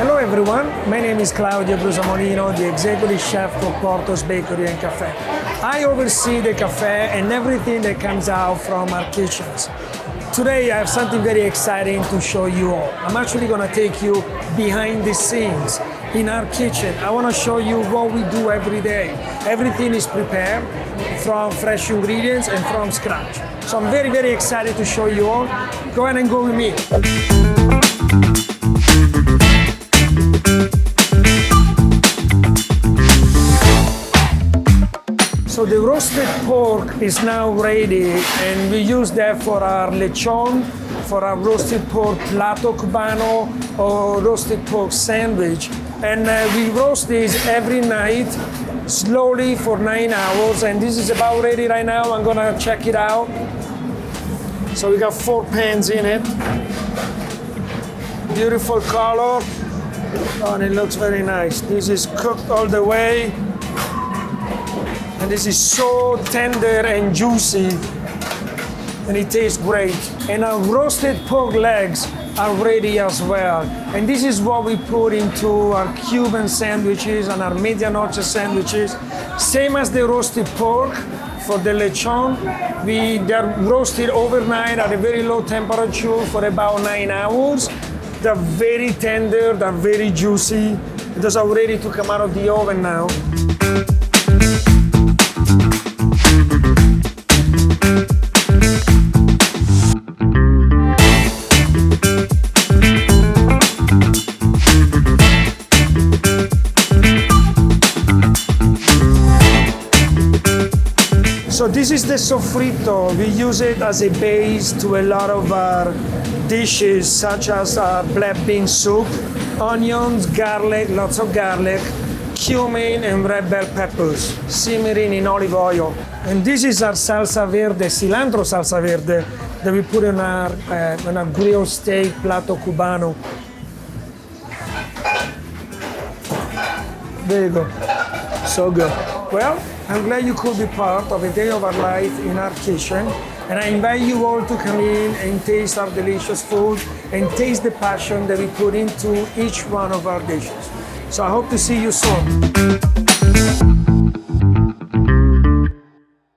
Hello everyone, my name is Claudio, the executive chef for Porto's Bakery and Cafe. I oversee the cafe and everything that comes out from our kitchens. Today I have something very exciting to show you all. I'm actually going to take you behind the scenes in our kitchen. I want to show you what we do every day. Everything is prepared from fresh ingredients and from scratch. So I'm very, very excited to show you all. Go ahead and go with me. So the roasted pork is now ready, and we use that for our lechon, for our roasted pork plato cubano or roasted pork sandwich. And we roast this every night, slowly for 9 hours, and this is about ready right now. I'm gonna check it out. So we got 4 pans in it. Beautiful color. Oh, and it looks very nice. This is cooked all the way. And this is so tender and juicy. And it tastes great. And our roasted pork legs are ready as well. And this is what we put into our Cuban sandwiches and our medianoche sandwiches. Same as the roasted pork for the lechon. They're roasted overnight at a very low temperature for about 9 hours. They're very tender, they're very juicy. Those are ready to come out of the oven now. So this is the sofrito. We use it as a base to a lot of our dishes, such as black bean soup, onions, garlic, lots of garlic, cumin and red bell peppers, simmering in olive oil. And this is our salsa verde, cilantro salsa verde, that we put in our grilled steak plato cubano. There you go. So good. Well, I'm glad you could be part of a day of our life in our kitchen, and I invite you all to come in and taste our delicious food and taste the passion that we put into each one of our dishes. So I hope to see you soon.